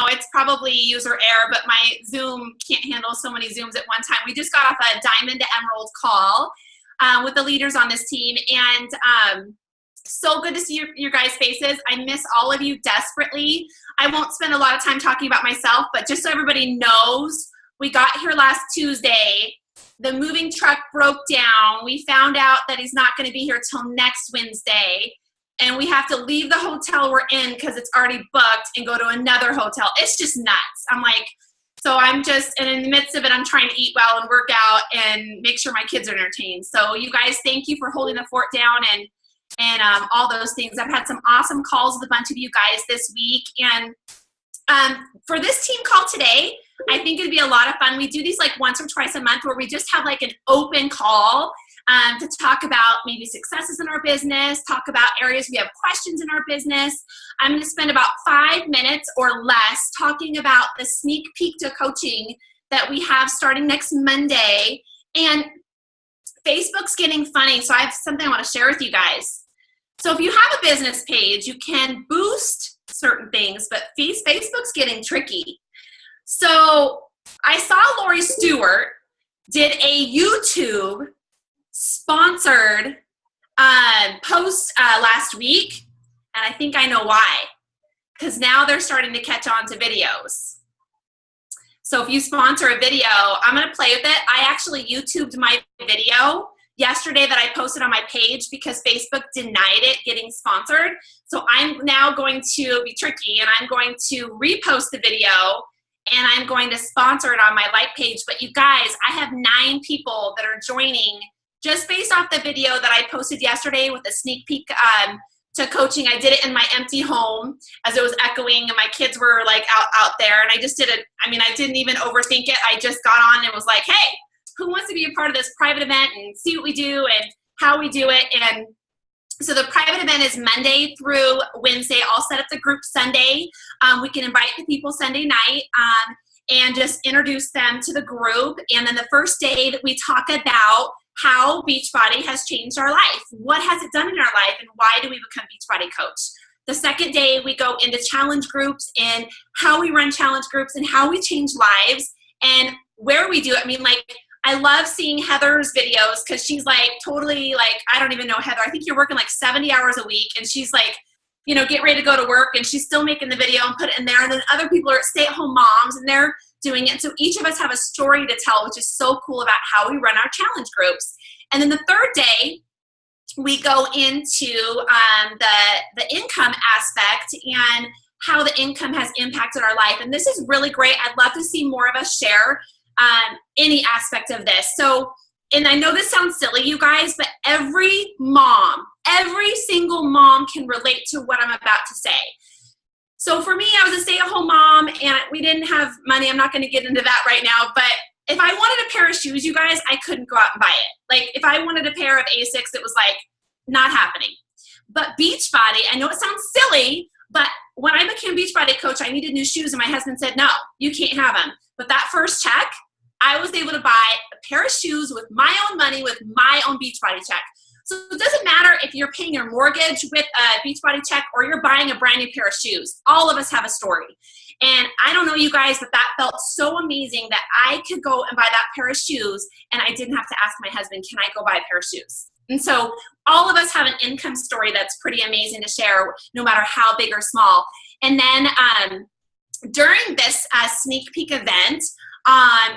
it's probably user error, but my Zoom can't handle so many Zooms at one time. We just got off a Diamond to Emerald call with the leaders on this team, and so good to see your guys' faces. I miss all of you desperately. I won't spend a lot of time talking about myself, but just so everybody knows, we got here last Tuesday. The moving truck broke down. We found out that he's not going to be here till next Wednesday. And we have to leave the hotel we're in because it's already booked and go to another hotel. It's just nuts. I'm like, so I'm just, and in the midst of it, I'm trying to eat well and work out and make sure my kids are entertained. So you guys, thank you for holding the fort down and all those things. I've had some awesome calls with a bunch of you guys this week. And for this team call today, I think it'd be a lot of fun. We do these like once or twice a month where we just have like an open call to talk about maybe successes in our business, talk about areas we have questions in our business. I'm going to spend about 5 minutes or less talking about the sneak peek to coaching that we have starting next Monday. And Facebook's getting funny, so I have something I want to share with you guys. So if you have a business page, you can boost certain things, but Facebook's getting tricky. So I saw Lori Stewart did a YouTube sponsored post last week, and I think I know why, because now they're starting to catch on to videos. So if you sponsor a video, I'm going to play with it. I actually YouTubed my video yesterday that I posted on my page because Facebook denied it getting sponsored. So I'm now going to be tricky, and I'm going to repost the video, and I'm going to sponsor it on my like page. But you guys, I have 9 people that are joining just based off the video that I posted yesterday with a sneak peek to coaching. I did it in my empty home as it was echoing, and my kids were like out there, and I just did it. I mean, I didn't even overthink it. I just got on and was like, hey, who wants to be a part of this private event and see what we do and how we do it? And so the private event is Monday through Wednesday. I'll set up the group Sunday. We can invite the people Sunday night and just introduce them to the group. And then the first day that we talk about how Beachbody has changed our life. What has it done in our life, and why do we become Beachbody Coach? The second day, we go into challenge groups and how we run challenge groups and how we change lives and where we do it. I mean, like, I love seeing Heather's videos because she's like totally like, I don't even know Heather. I think you're working like 70 hours a week, and she's like, you know, get ready to go to work, and she's still making the video and put it in there. And then other people are stay-at-home moms, and they're doing it. So each of us have a story to tell, which is so cool about how we run our challenge groups. And then the third day, we go into the income aspect and how the income has impacted our life. And this is really great. I'd love to see more of us share any aspect of this. So, and I know this sounds silly, you guys, but every mom, every single mom can relate to what I'm about to say. So for me, I was a stay-at-home mom, and we didn't have money. I'm not going to get into that right now, but if I wanted a pair of shoes, you guys, I couldn't go out and buy it. Like, if I wanted a pair of Asics, it was like not happening. But Beachbody, I know it sounds silly, but when I became Beachbody Coach, I needed new shoes, and my husband said, no, you can't have them. But that first check, I was able to buy a pair of shoes with my own money, with my own Beachbody check. So it doesn't matter if you're paying your mortgage with a Beachbody check or you're buying a brand new pair of shoes. All of us have a story. And I don't know you guys, but that felt so amazing that I could go and buy that pair of shoes, and I didn't have to ask my husband, can I go buy a pair of shoes? And so all of us have an income story that's pretty amazing to share, no matter how big or small. And then during this sneak peek event,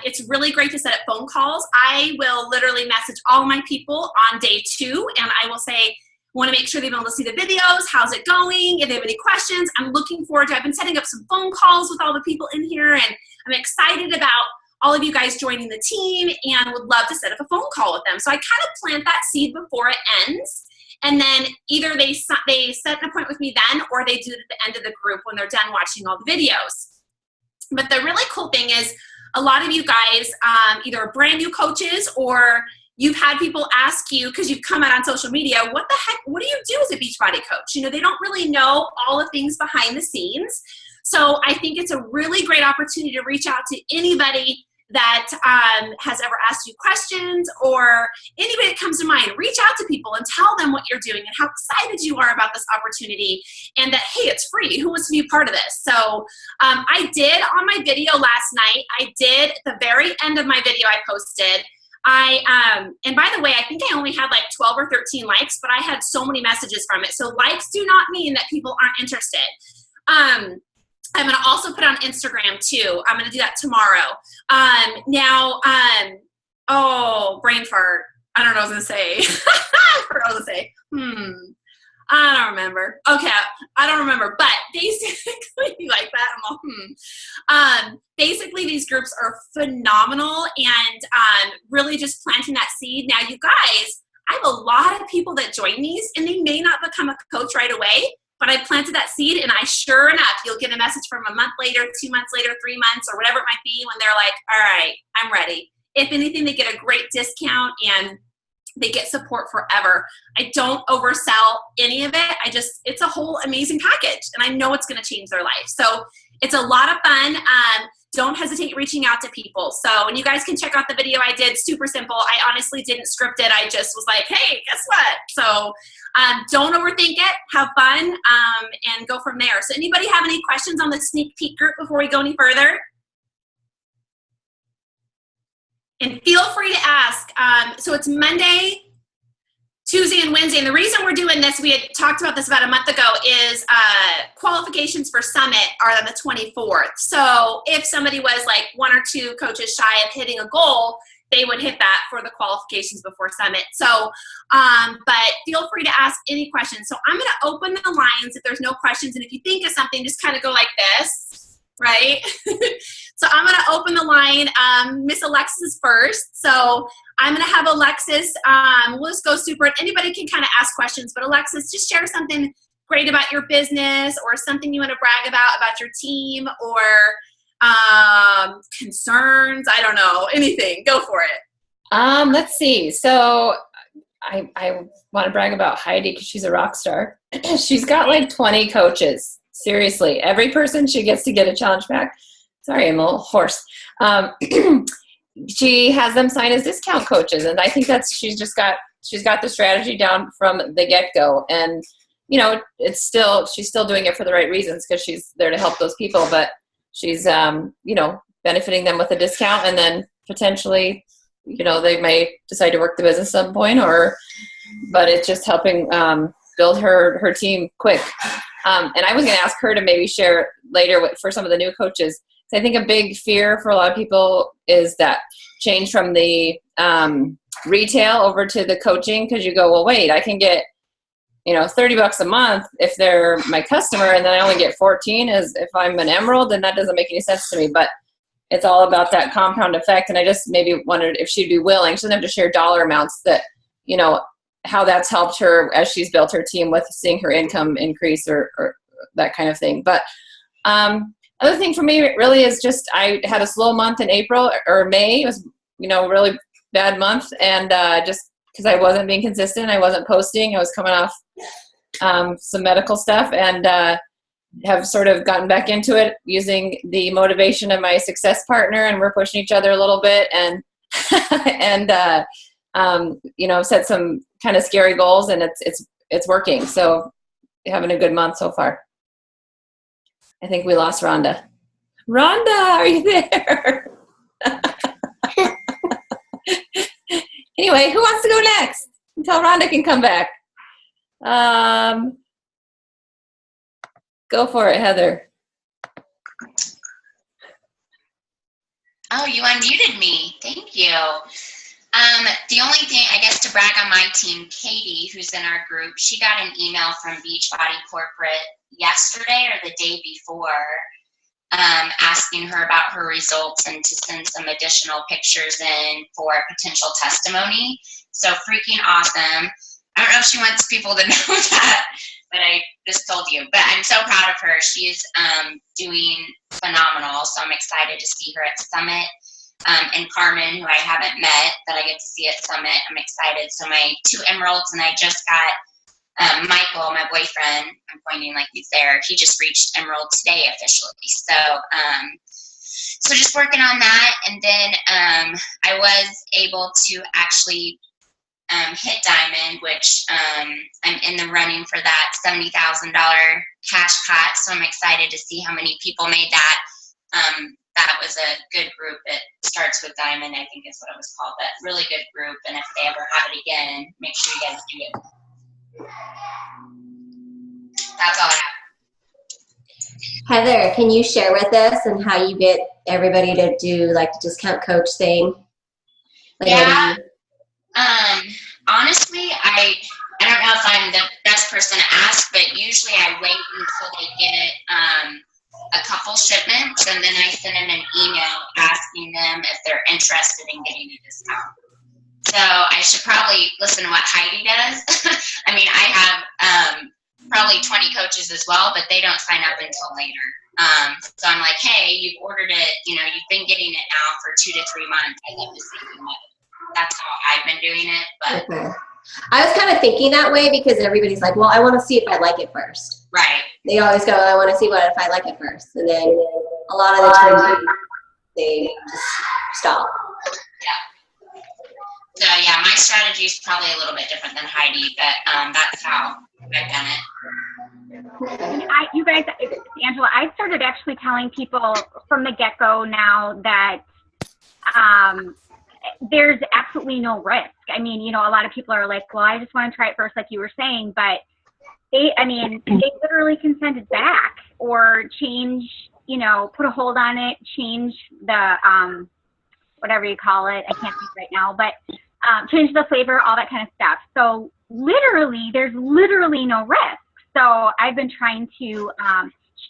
it's really great to set up phone calls. I will literally message all my people on day 2, and I will say, want to make sure they've been able to see the videos. How's it going? If they have any questions, I'm looking forward to, I've been setting up some phone calls with all the people in here, and I'm excited about all of you guys joining the team and would love to set up a phone call with them. So I kind of plant that seed before it ends. And then either they set an appointment with me then, or they do it at the end of the group when they're done watching all the videos. But the really cool thing is, a lot of you guys either are brand new coaches, or you've had people ask you, because you've come out on social media, what the heck, what do you do as a Beachbody Coach? You know, they don't really know all the things behind the scenes. So I think it's a really great opportunity to reach out to anybody that has ever asked you questions, or anybody that comes to mind, reach out to people and tell them what you're doing and how excited you are about this opportunity, and that, hey, it's free. Who wants to be a part of this? So I did on my video last night, I did at the very end of my video I posted, and by the way, I think I only had like 12 or 13 likes, but I had so many messages from it. So likes do not mean that people aren't interested. I'm going to also put it on Instagram too. I'm going to do that tomorrow. Oh, brain fart. I don't know what I was going to say. I forgot what I was going to say. I don't remember. Okay, I don't remember. But basically, like that, I'm all, basically, these groups are phenomenal, and really just planting that seed. Now, you guys, I have a lot of people that join these, and they may not become a coach right away, but I planted that seed, and sure enough, you'll get a message from a month later, 2 months later, 3 months, or whatever it might be, when they're like, all right, I'm ready. If anything, they get a great discount, and they get support forever. I don't oversell any of it. It's a whole amazing package, and I know it's going to change their life. So it's a lot of fun. Don't hesitate reaching out to people. So, and you guys can check out the video I did, super simple. I honestly didn't script it. I just was like, hey, guess what? So don't overthink it, have fun, and go from there. So anybody have any questions on the sneak peek group before we go any further? And feel free to ask. So it's Monday, Tuesday, and Wednesday. And the reason we're doing this, we had talked about this about a month ago, is qualifications for Summit are on the 24th. So if somebody was like 1 or 2 coaches shy of hitting a goal, they would hit that for the qualifications before Summit. So, but feel free to ask any questions. So I'm going to open the lines if there's no questions. And if you think of something, just kind of go like this, right? So I'm going to open the line. Miss Alexis first. So I'm going to have Alexis, we'll just go super, anybody can kind of ask questions, but Alexis, just share something great about your business, or something you want to brag about your team, or concerns, I don't know, anything. Go for it. Let's see. So I want to brag about Heidi because she's a rock star. She's got like 20 coaches. Seriously, every person she gets to get a challenge pack. Sorry, I'm a little hoarse. She has them sign as discount coaches, and I think she's got the strategy down from the get-go. And she's still doing it for the right reasons, because she's there to help those people, but she's benefiting them with a discount, and then potentially they may decide to work the business at some point, but it's just helping build her team quick. And I was going to ask her to maybe share later for some of the new coaches. I think a big fear for a lot of people is that change from the retail over to the coaching, because you go, well, wait, I can get $30 a month if they're my customer, and then I only get 14 as if I'm an Emerald, and that doesn't make any sense to me. But it's all about that compound effect. And I just maybe wondered if she'd be willing. She doesn't have to share dollar amounts, that how that's helped her as she's built her team with seeing her income increase or that kind of thing. But other thing for me really is just I had a slow month in April or May. It was, really bad month. And just because I wasn't being consistent, I wasn't posting. I was coming off some medical stuff, and have sort of gotten back into it using the motivation of my success partner. And we're pushing each other a little bit, and set some kind of scary goals, and it's working. So having a good month so far. I think we lost Rhonda. Rhonda, are you there? Anyway, who wants to go next? Until Rhonda can come back. Go for it, Heather. Oh, you unmuted me. Thank you. The only thing, I guess, to brag on my team, Katie, who's in our group, she got an email from Beachbody Corporate yesterday or the day before, asking her about her results and to send some additional pictures in for a potential testimony. So freaking awesome. I don't know if she wants people to know that, but I just told you. But I'm so proud of her. She's doing phenomenal. So I'm excited to see her at Summit. And Carmen, who I haven't met, that I get to see at Summit. I'm excited. So my 2 Emeralds, and I just got Michael, my boyfriend. I'm pointing like he's there. He just reached Emerald today officially. So just working on that, and then I was able to actually hit Diamond, which I'm in the running for that $70,000 cash pot. So I'm excited to see how many people made that. That was a good group. It starts with Diamond, I think is what it was called, but really good group. And if they ever have it again, make sure you guys do it. That's all I have. Heather, can you share with us and how you get everybody to do like the discount coach thing? Like, Yeah. Honestly, I don't know if I'm the best person to ask, but usually I wait until they get a couple shipments, and then I send them an email asking them if they're interested in getting a discount. So I should probably listen to what Heidi does. I mean, I have probably 20 coaches as well, but they don't sign up until later. So I'm like, hey, you've ordered it, you've been getting it now for 2 to 3 months. I'd love to see you. That's how I've been doing it. But okay. I was kind of thinking that way because everybody's like, well, I want to see if I like it first. right. They always go, I want to see if I like it first. And then a lot of the time they just stop. So yeah, my strategy is probably a little bit different than Heidi, but that's how I've done it. You guys, Angela, I started actually telling people from the get-go now that there's absolutely no risk. I mean, a lot of people are like, well, I just want to try it first, like you were saying, but they literally can send it back or change, put a hold on it, change the, whatever you call it. I can't think right now, but change the flavor, all that kind of stuff. So there's literally no risk. So I've been trying to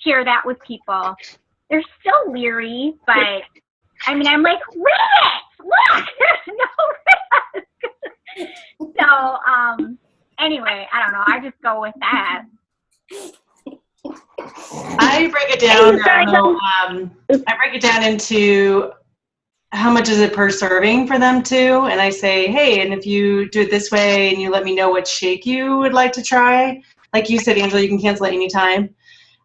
share that with people. They're still leery, but I mean, I'm like, risk! Look, there's no risk. So anyway, I don't know. I just go with that. I break it down. I break it down into how much is it per serving for them too, and I say, hey, and if you do it this way, and you let me know what shake you would like to try. Like you said, Angela, you can cancel at any time.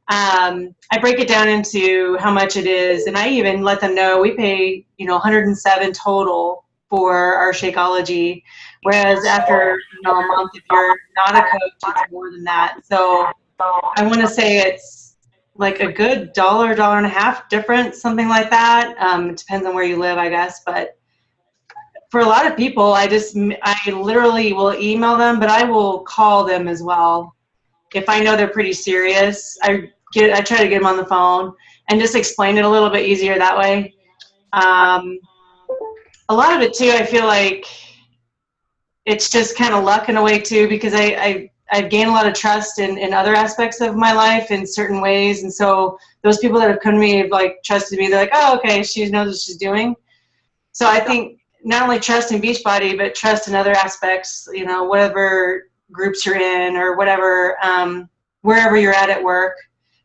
I break it down into how much it is, and I even let them know we pay, $107 total for our Shakeology, whereas after a month, if you're not a coach, it's more than that. So I want to say it's like a good $1.50 difference, something like that. It depends on where you live, I guess, but for a lot of people, I literally will email them, but I will call them as well. If I know they're pretty serious, I try to get them on the phone and just explain it a little bit easier that way. A lot of it too, I feel like it's just kind of luck in a way too, because I've gained a lot of trust in other aspects of my life in certain ways. And so those people that have come to me have trusted me. They're like, oh, okay, she knows what she's doing. So I think not only trust in Beachbody, but trust in other aspects, whatever groups you're in or whatever, wherever you're at work.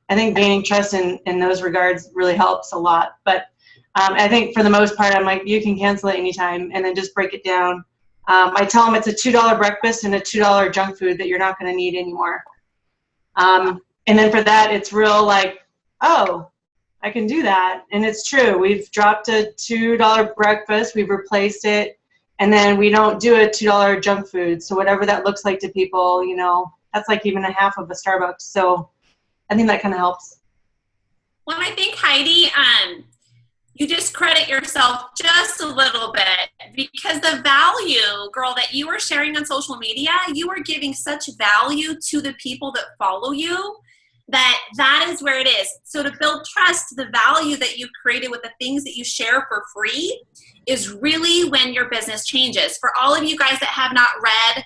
I think gaining trust in those regards really helps a lot. But I think for the most part, I'm like, you can cancel it anytime and then just break it down. I tell them it's a $2 breakfast and a $2 junk food that you're not going to need anymore. And then for that, it's real oh, I can do that. And it's true. We've dropped a $2 breakfast. We've replaced it. And then we don't do a $2 junk food. So whatever that looks like to people, that's like even a half of a Starbucks. So I think that kind of helps. Well, I think, Heidi, you discredit yourself just a little bit because the value, girl, that you are sharing on social media, you are giving such value to the people that follow you that is where it is. So to build trust, the value that you created with the things that you share for free is really when your business changes. For all of you guys that have not read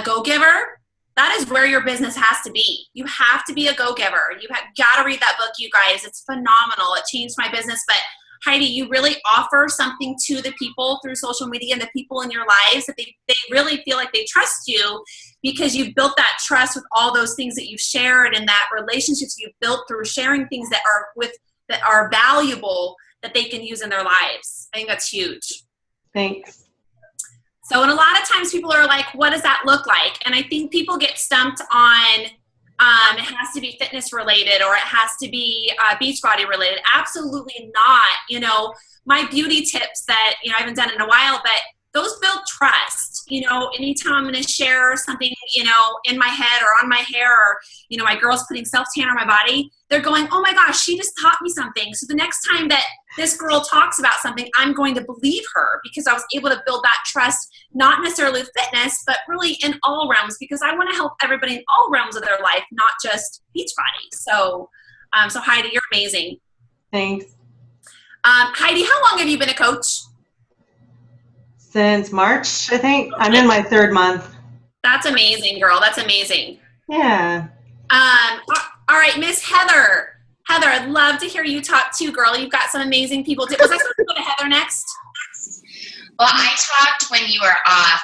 Go Giver, that is where your business has to be. You have to be a go-giver. You have got to read that book, you guys. It's phenomenal. It changed my business. But Heidi, you really offer something to the people through social media and the people in your lives that they really feel like they trust you because you've built that trust with all those things that you've shared and that relationships you've built through sharing things that are valuable that they can use in their lives. I think that's huge. Thanks. So, and a lot of times people are like, what does that look like? And I think people get stumped on it has to be fitness related, or it has to be Beachbody related. Absolutely not. You know, my beauty tips that, you know, I haven't done in a while, but those build trust. You know, anytime I'm going to share something, you know, in my head or on my hair, or, you know, my girl's putting self-tan on my body, they're going, oh my gosh, she just taught me something. So the next time that this girl talks about something, I'm going to believe her, because I was able to build that trust, not necessarily with fitness, but really in all realms, because I want to help everybody in all realms of their life, not just Beachbody. So, so Heidi, you're amazing. Thanks. Heidi, how long have you been a coach? Since March, I think. I'm in my 3rd month. That's amazing, girl. That's amazing. Yeah. All right, Miss Heather. Heather, I'd love to hear you talk too, girl. You've got some amazing people. Was I supposed to go to Heather next? Well, I talked when you were off.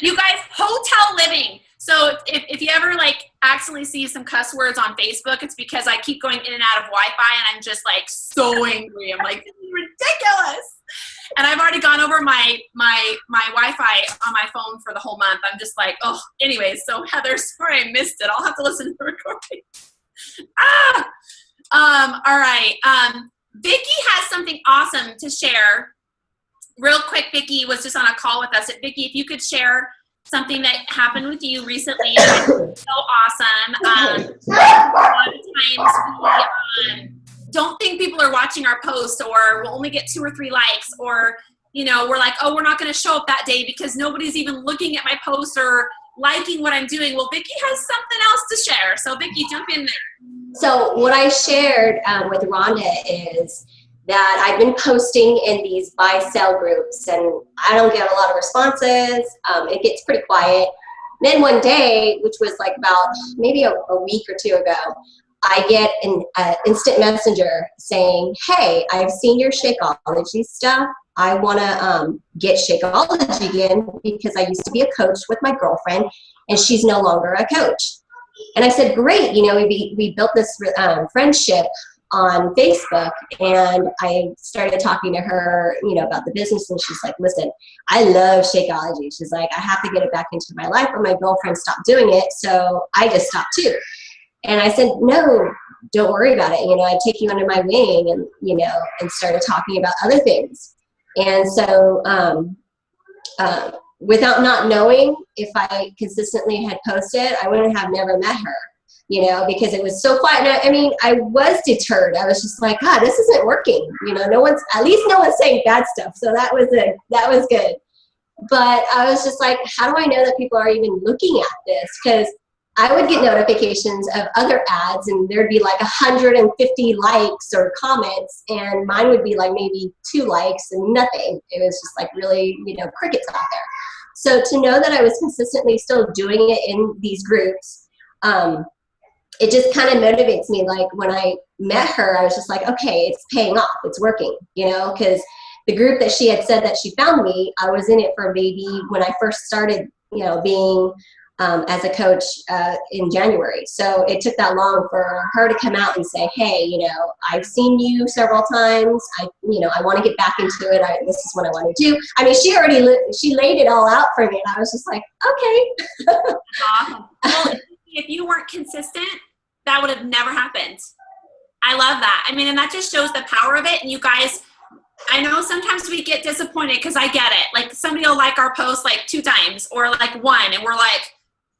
You guys, hotel living. So if you ever like accidentally see some cuss words on Facebook, it's because I keep going in and out of Wi-Fi, and I'm just like so angry. I'm like, this is ridiculous. And I've already gone over my Wi-Fi on my phone for the whole month. I'm just like, oh, anyways. So Heather, sorry I missed it. I'll have to listen to the recording. All right. Vicki has something awesome to share. Real quick, Vicki was just on a call with us. Vicki, if you could share something that happened with you recently, that was so awesome. A lot of times we don't think people are watching our posts, or we'll only get 2 or 3 likes, or, you know, we're like, oh, we're not going to show up that day because nobody's even looking at my posts or liking what I'm doing. Well, Vicki has something else to share. So Vicki, jump in there. So what I shared with Rhonda is that I've been posting in these buy-sell groups, and I don't get a lot of responses. It gets pretty quiet. Then one day, which was like about maybe a week or 2 ago, I get an instant messenger saying, hey, I've seen your Shakeology stuff. I want to get Shakeology again, because I used to be a coach with my girlfriend, and she's no longer a coach. And I said, great. You know, we built this friendship on Facebook, and I started talking to her, you know, about the business, and she's like, listen, I love Shakeology. She's like, I have to get it back into my life, but my girlfriend stopped doing it, so I just stopped too. And I said, no, don't worry about it. You know, I take you under my wing, and, you know, and started talking about other things. And so without not knowing if I consistently had posted, I wouldn't have never met her, you know, because it was so quiet. I mean, I was deterred. I was just like, God, this isn't working. You know, at least no one's saying bad stuff. So that was it. That was good. But I was just like, how do I know that people are even looking at this? Because I would get notifications of other ads, and there'd be like 150 likes or comments, and mine would be like maybe 2 likes and nothing. It was just like really, you know, crickets out there. So to know that I was consistently still doing it in these groups, it just kind of motivates me. Like when I met her, I was just like, okay, it's paying off. It's working, you know, because the group that she had said that she found me, I was in it for maybe when I first started, you know, being as a coach in January. So it took that long for her to come out and say, hey, you know, I've seen you several times. I want to get back into it. This is what I want to do. I mean, she laid it all out for me, and I was just like, okay. Awesome. Well, if you weren't consistent, that would have never happened. I love that. I mean, and that just shows the power of it. And you guys, I know sometimes we get disappointed, because I get it. Like somebody will like our post like 2 times or like 1, and we're like,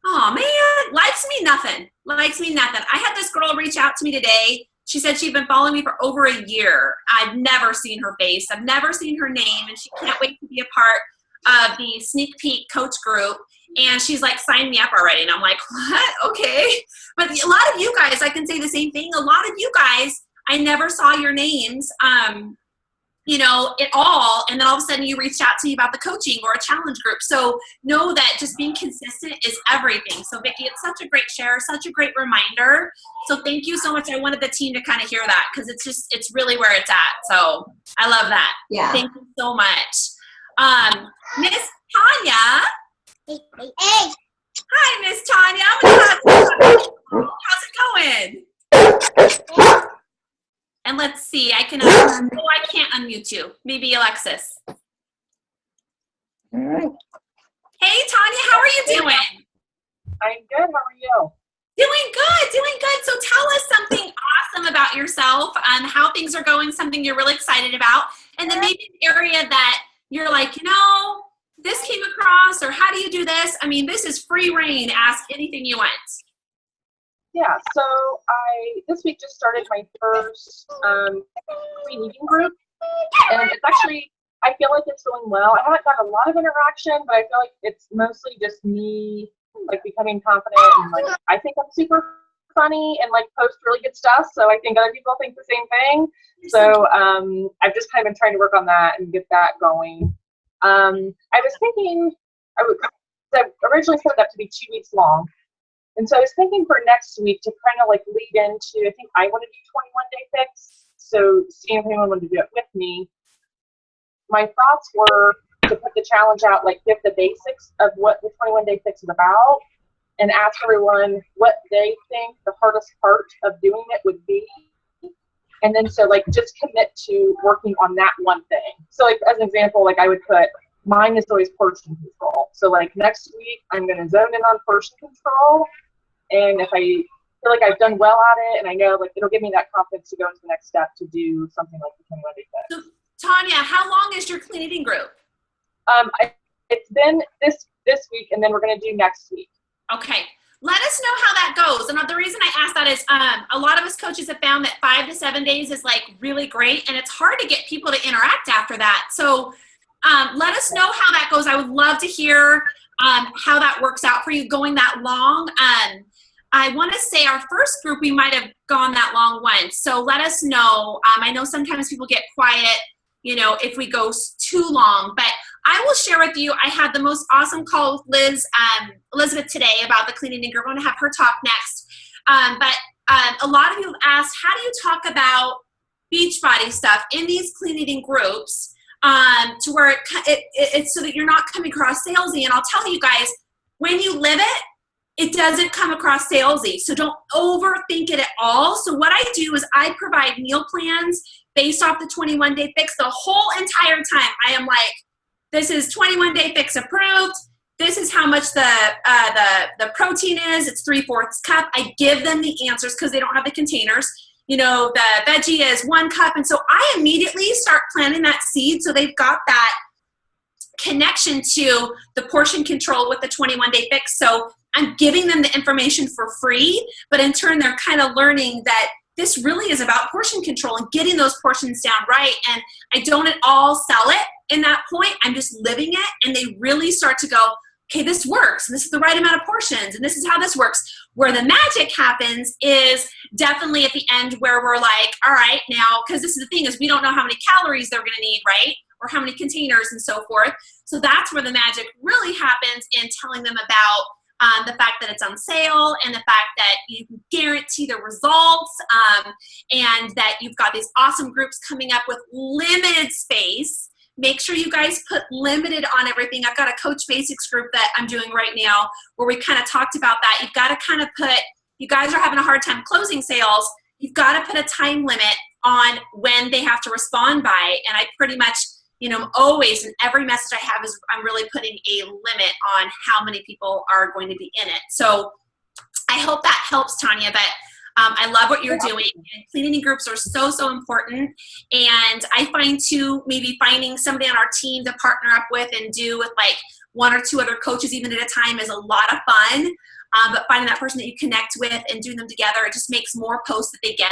oh man, likes me nothing. Likes me nothing. I had this girl reach out to me today. She said she'd been following me for over a year. I've never seen her face. I've never seen her name, and she can't wait to be a part of the Sneak Peek coach group. And she's like, sign me up already. And I'm like, what? Okay. But a lot of you guys, I can say the same thing. A lot of you guys, I never saw your names, you know, at all. And then all of a sudden you reached out to me about the coaching or a challenge group. So know that just being consistent is everything. So Vicki, it's such a great share, such a great reminder. So thank you so much. I wanted the team to kind of hear that, because it's really where it's at. So I love that. Yeah. Thank you so much. Miss Tanya. Hey. Hi, Miss Tanya. How's it going? And let's see, I can't unmute you. Maybe Alexis. All right. Hey, Tanya, how are you doing? I'm good. How are you? Doing good, doing good. So tell us something awesome about yourself, how things are going, something you're really excited about, and then maybe an area that you're like, this came across, or how do you do this? I mean, this is free reign. Ask anything you want. Yeah, so I this week just started my first clean eating group, and it's actually, I feel like it's going well. I haven't got a lot of interaction, but I feel like it's mostly just me like becoming confident, and like I think I'm super funny and like post really good stuff, so I think other people think the same thing. So I've just kind of been trying to work on that and get that going. I was thinking I originally set it up to be 2 weeks long. And so I was thinking for next week to kind of like lead into, I think I want to do 21-day fix. So seeing if anyone wanted to do it with me. My thoughts were to put the challenge out, like give the basics of what the 21-day fix is about, and ask everyone what they think the hardest part of doing it would be. And then so like just commit to working on that one thing. So like as an example, like I would put, mine is always portion control. So like next week, I'm going to zone in on portion control. And if I feel like I've done well at it, and I know like it'll give me that confidence to go into the next step to do something like the 21-day fix. So, Tanya, how long is your clean eating group? It's been this week, and then we're going to do next week. Okay. Let us know how that goes. And the reason I asked that is a lot of us coaches have found that 5 to 7 days is like really great, and it's hard to get people to interact after that. So let us know how that goes. I would love to hear how that works out for you going that long. I want to say our first group, we might have gone that long once. So let us know. I know sometimes people get quiet, if we go too long, but I will share with you, I had the most awesome call with Elizabeth today about the clean eating group. I'm going to have her talk next. But a lot of you have asked, how do you talk about Beachbody stuff in these clean eating groups to where it's so that you're not coming across salesy? And I'll tell you guys, when you live it, it doesn't come across salesy. So don't overthink it at all. So what I do is I provide meal plans based off the 21-day fix. The whole entire time I am like, this is 21-day fix approved. This is how much the protein is. It's 3/4 cup. I give them the answers because they don't have the containers. The veggie is 1 cup. And so I immediately start planting that seed so they've got that connection to the portion control with the 21-day fix. So I'm giving them the information for free, but in turn they're kind of learning that this really is about portion control and getting those portions down right. And I don't at all sell it in that point. I'm just living it, and they really start to go, okay, this works. This is the right amount of portions, and this is how this works. Where the magic happens is definitely at the end where we're like, all right, now, because this is the thing is we don't know how many calories they're going to need, right? Or how many containers and so forth. So that's where the magic really happens in telling them about the fact that it's on sale, and the fact that you can guarantee the results, and that you've got these awesome groups coming up with limited space. Make sure you guys put limited on everything. I've got a Coach Basics group that I'm doing right now where we kind of talked about that. You've got to kind of put, you guys are having a hard time closing sales. You've got to put a time limit on when they have to respond by. And I pretty much, always in every message I have is I'm really putting a limit on how many people are going to be in it. So I hope that helps, Tanya, but I love what you're doing. And clean eating groups are so, so important. And I find too, maybe finding somebody on our team to partner up with and do with like 1 or 2 other coaches even at a time is a lot of fun. But finding that person that you connect with and doing them together, it just makes more posts that they get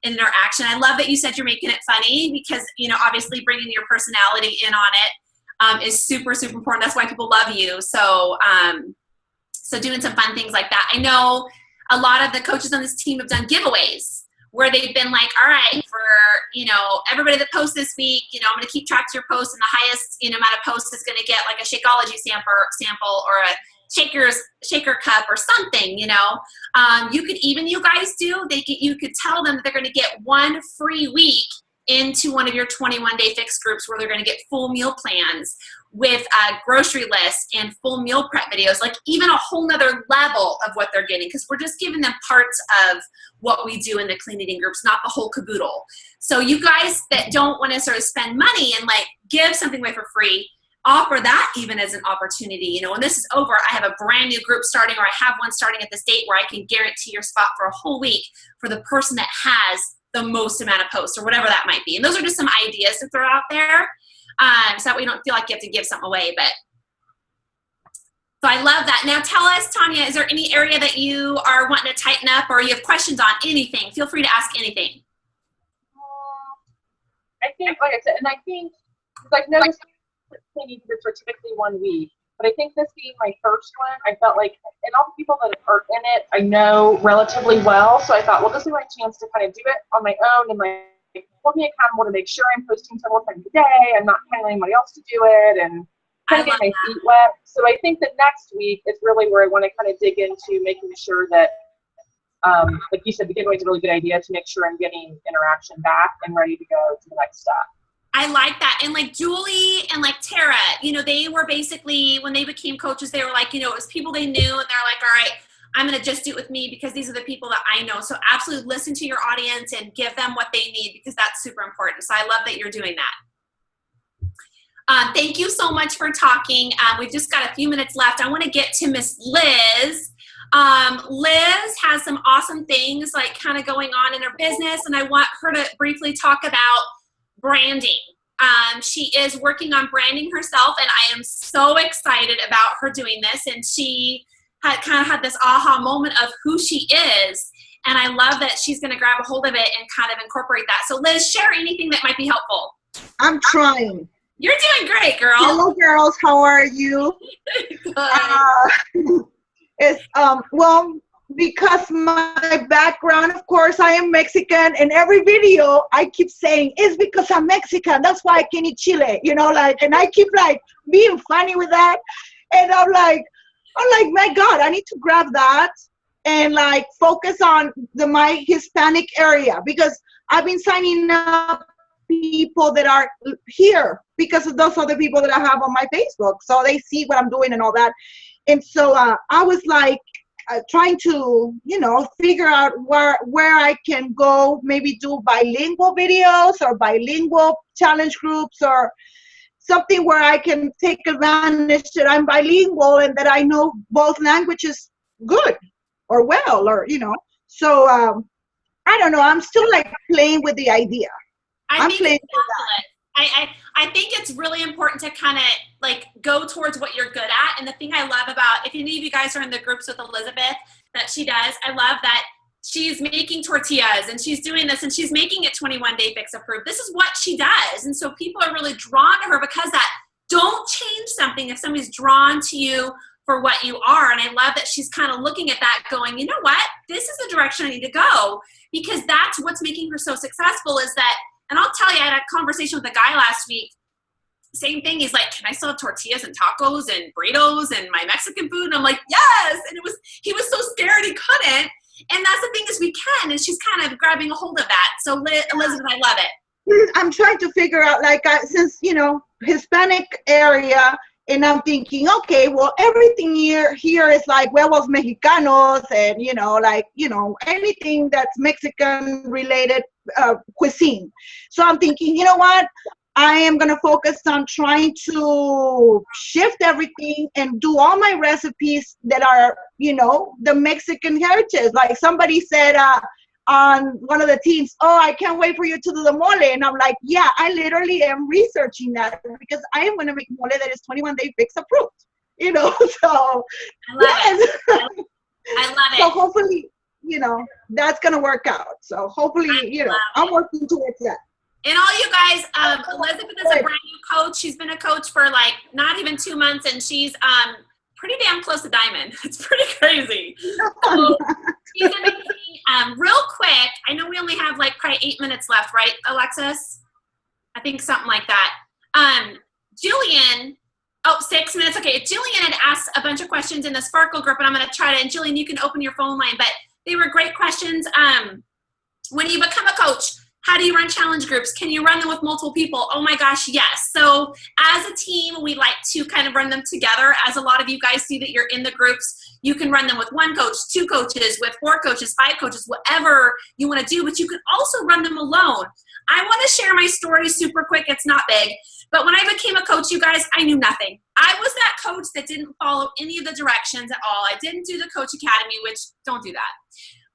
in interaction. I love that you said you're making it funny because, obviously bringing your personality in on it is super, super important. That's why people love you. So, so doing some fun things like that. I know a lot of the coaches on this team have done giveaways where they've been like, all right, for, everybody that posts this week, I'm going to keep track of your posts, and the highest, amount of posts is going to get like a Shakeology sample or a shaker cup or something, you could even, you guys do, you could tell them that they're going to get 1 free week into one of your 21-day fix groups where they're going to get full meal plans with a grocery list and full meal prep videos, like even a whole nother level of what they're getting, because we're just giving them parts of what we do in the clean eating groups, not the whole caboodle. So you guys that don't want to sort of spend money and like give something away for free, offer that even as an opportunity. You know, when this is over, I have a brand new group starting, or I have one starting at this date where I can guarantee your spot for a whole week for the person that has the most amount of posts or whatever that might be. And those are just some ideas to throw out there. So that way you don't feel like you have to give something away. But so I love that. Now tell us, Tanya, is there any area that you are wanting to tighten up or you have questions on anything? Feel free to ask anything. I think, like I said, and I think, because I've noticed cleaning groups are typically 1 week, but I think this being my first one, I felt like, and all the people that are in it, I know relatively well, so I thought, well, this is my chance to kind of do it on my own and like hold me accountable to make sure I'm posting several times a day. I'm not telling anybody else to do it, and kind of get my feet wet. So I think the next week is really where I want to kind of dig into making sure that, like you said, the giveaway is a really good idea to make sure I'm getting interaction back and ready to go to the next step. I like that. And like Julie and like Tara, you know, they were basically, when they became coaches, they were like, you know, it was people they knew, and they're like, all right, I'm going to just do it with me because these are the people that I know. So absolutely listen to your audience and give them what they need, because that's super important. So I love that you're doing that. Thank you so much for talking. We've just got a few minutes left. I want to get to Miss Liz. Liz has some awesome things like kind of going on in her business, and I want her to briefly talk about branding. She is working on branding herself, and I am so excited about her doing this. And she had kind of had this aha moment of who she is, and I love that she's going to grab a hold of it and kind of incorporate that. So Liz, share anything that might be helpful. I'm trying. You're doing great, girl. Hello, girls. How are you? Well, because my background, of course, I am Mexican. In every video, I keep saying, it's because I'm Mexican. That's why I can eat chile, you know, like, and I keep like being funny with that. And I'm like, my God, I need to grab that and like focus on my Hispanic area, because I've been signing up people that are here because of those other people that I have on my Facebook. So they see what I'm doing and all that. And so I was like, trying to, you know, figure out where I can go, maybe do bilingual videos or bilingual challenge groups or something where I can take advantage that I'm bilingual and that I know both languages good or well, or, you know. So I don't know. I'm still like playing with the idea. I think it's really important to kind of like go towards what you're good at. And the thing I love about, if any of you guys are in the groups with Elizabeth that she does, I love that she's making tortillas and she's doing this and she's making it 21 Day Fix approved. This is what she does. And so people are really drawn to her because that. Don't change something if somebody's drawn to you for what you are. And I love that she's kind of looking at that going, you know what, this is the direction I need to go, because that's what's making her so successful is that. And I'll tell you, I had a conversation with a guy last week. Same thing. He's like, can I still have tortillas and tacos and burritos and my Mexican food? And I'm like, yes. And he was so scared he couldn't. And that's the thing is we can. And she's kind of grabbing a hold of that. So Elizabeth, I love it. I'm trying to figure out, like, since, you know, Hispanic area, and I'm thinking, okay, well, everything here is like huevos mexicanos and, you know, like, you know, anything that's Mexican related cuisine. So I'm thinking, you know what? I am going to focus on trying to shift everything and do all my recipes that are, you know, the Mexican heritage. Like somebody said on one of the teams, oh, I can't wait for you to do the mole. And I'm like, yeah, I literally am researching that because I am going to make mole that is 21 Day Fix approved, you know. So I love it. I love it. So hopefully, you know, that's going to work out. So hopefully, you know, I'm working towards that. And all you guys, Elizabeth is a brand new coach. She's been a coach for like not even 2 months, and she's pretty damn close to diamond. It's pretty crazy. So she's amazing. Real quick, I know we only have like probably 8 minutes left, right, Alexis? I think something like that. Jillian, 6 minutes. Okay, Jillian had asked a bunch of questions in the Sparkle group, and I'm going to try to, and Jillian, you can open your phone line, but they were great questions. When you become a coach, how do you run challenge groups? Can you run them with multiple people? Oh my gosh, yes. So as a team, we like to kind of run them together. As a lot of you guys see that you're in the groups, you can run them with 1 coach, 2 coaches, with 4 coaches, 5 coaches, whatever you want to do, but you can also run them alone. I want to share my story super quick. It's not big, But when I became a coach, you guys, I knew nothing. I was that coach that didn't follow any of the directions at all. I didn't do the Coach Academy, which don't do that.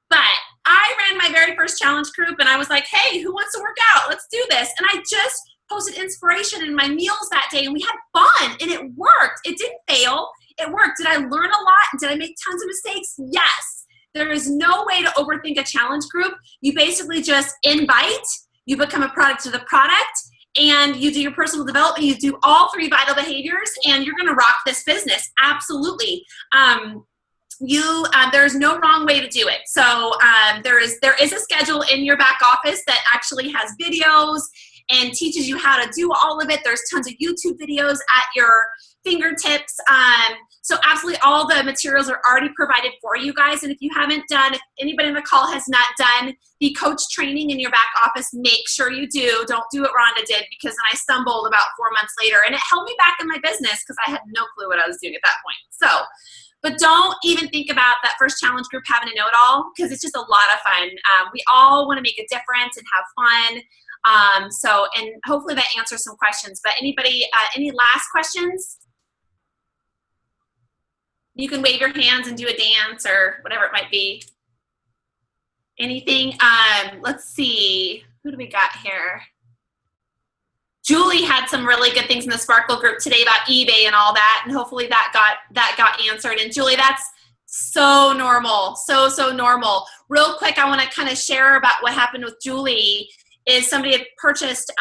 But I ran my very first challenge group, and I was like, hey, who wants to work out? Let's do this. And I just posted inspiration in my meals that day, and we had fun, and it worked. It didn't fail. It worked. Did I learn a lot? Did I make tons of mistakes? Yes. There is no way to overthink a challenge group. You basically just invite, you become a product of the product, and you do your personal development. You do all 3 vital behaviors, and you're going to rock this business. Absolutely. There's no wrong way to do it. So there is a schedule in your back office that actually has videos and teaches you how to do all of it. There's tons of YouTube videos at your fingertips. So absolutely all the materials are already provided for you guys. And if you haven't done, if anybody on the call has not done the coach training in your back office, make sure you do. Don't do what Rhonda did, because then I stumbled about 4 months later, and it held me back in my business because I had no clue what I was doing at that point. So, but don't even think about that first challenge group having a know-it-all, because it's just a lot of fun. We all want to make a difference and have fun. And hopefully that answers some questions. But anybody, any last questions? You can wave your hands and do a dance or whatever it might be. Anything? Let's see. Who do we got here? Julie had some really good things in the Sparkle group today about eBay and all that, and hopefully that got answered. And Julie, that's so normal, so normal. Real quick, I want to kind of share about what happened with Julie. Is somebody had purchased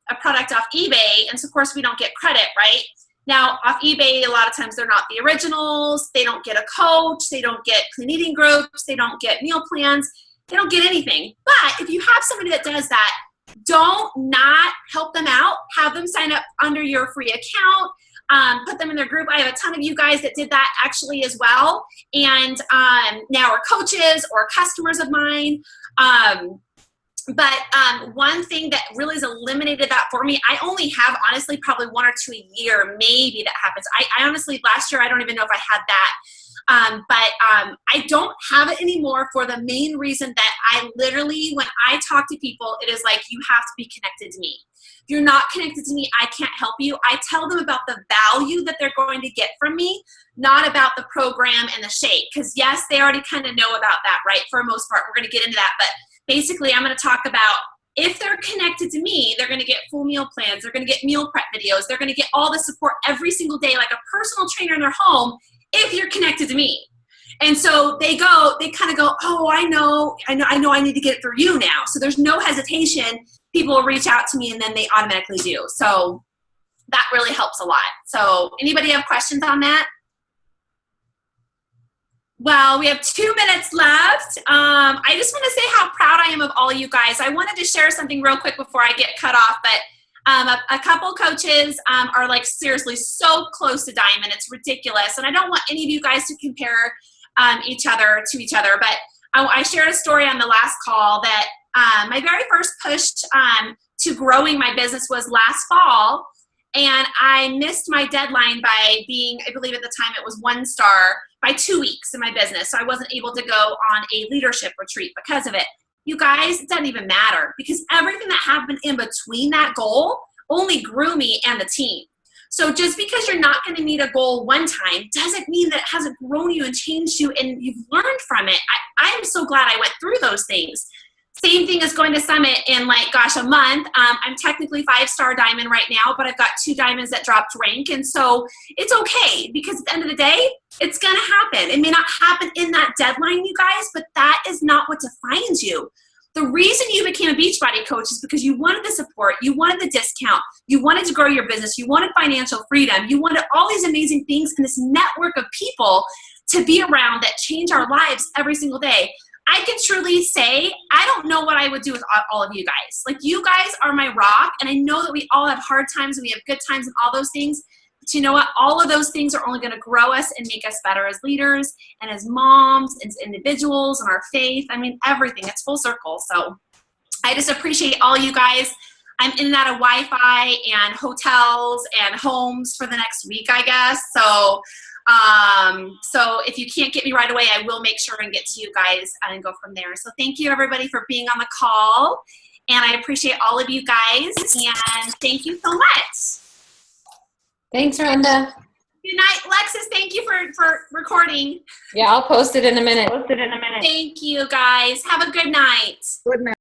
a product off eBay, and so of course we don't get credit, right? Now off eBay, a lot of times they're not the originals. They don't get a coach. They don't get clean eating groups. They don't get meal plans. They don't get anything. But if you have somebody that does that, don't not help them out. Have them sign up under your free account. Put them in their group. I have a ton of you guys that did that actually as well. And now are coaches or customers of mine. But one thing that really has eliminated that for me, I only have honestly probably 1 or 2 a year, maybe that happens. I honestly, last year, I don't even know if I had that. But I don't have it anymore for the main reason that I literally, when I talk to people, it is like, you have to be connected to me. If you're not connected to me, I can't help you. I tell them about the value that they're going to get from me, not about the program and the shake. Because yes, they already kind of know about that, right? For the most part, we're going to get into that. But basically, I'm going to talk about if they're connected to me, they're going to get full meal plans. They're going to get meal prep videos. They're going to get all the support every single day, like a personal trainer in their home, if you're connected to me. And so they kind of go, oh, I know I need to get it through you now. So there's no hesitation. People will reach out to me and then they automatically do. So that really helps a lot. So anybody have questions on that? Well, we have 2 minutes left. I just want to say how proud I am of all of you guys. I wanted to share something real quick before I get cut off, but a couple coaches are like seriously so close to Diamond. It's ridiculous. And I don't want any of you guys to compare each other to each other, but I shared a story on the last call that my very first push to growing my business was last fall. And I missed my deadline by being, I believe at the time it was 1 star, by 2 weeks in my business. So I wasn't able to go on a leadership retreat because of it. You guys, it doesn't even matter, because everything that happened in between that goal only grew me and the team. So just because you're not going to meet a goal one time doesn't mean that it hasn't grown you and changed you and you've learned from it. I'm so glad I went through those things. Same thing as going to Summit in a month. I'm technically 5-star diamond right now, but I've got 2 diamonds that dropped rank. And so it's okay, because at the end of the day, it's going to happen. It may not happen in that deadline, you guys, but that is not what defines you. The reason you became a Beachbody coach is because you wanted the support, you wanted the discount, you wanted to grow your business, you wanted financial freedom, you wanted all these amazing things and this network of people to be around that change our lives every single day. I can truly say, I don't know what I would do with all of you guys. Like, you guys are my rock, and I know that we all have hard times and we have good times and all those things. But you know what? All of those things are only going to grow us and make us better as leaders and as moms and as individuals and our faith. I mean, everything. It's full circle. So I just appreciate all you guys. I'm in and out of Wi-Fi and hotels and homes for the next week, I guess. So if you can't get me right away, I will make sure and get to you guys and go from there. So thank you everybody for being on the call. And I appreciate all of you guys. And thank you so much. Thanks, Rhonda. Good night, Alexis. Thank you for recording. Yeah, I'll post it in a minute. Thank you, guys. Have a good night. Good night.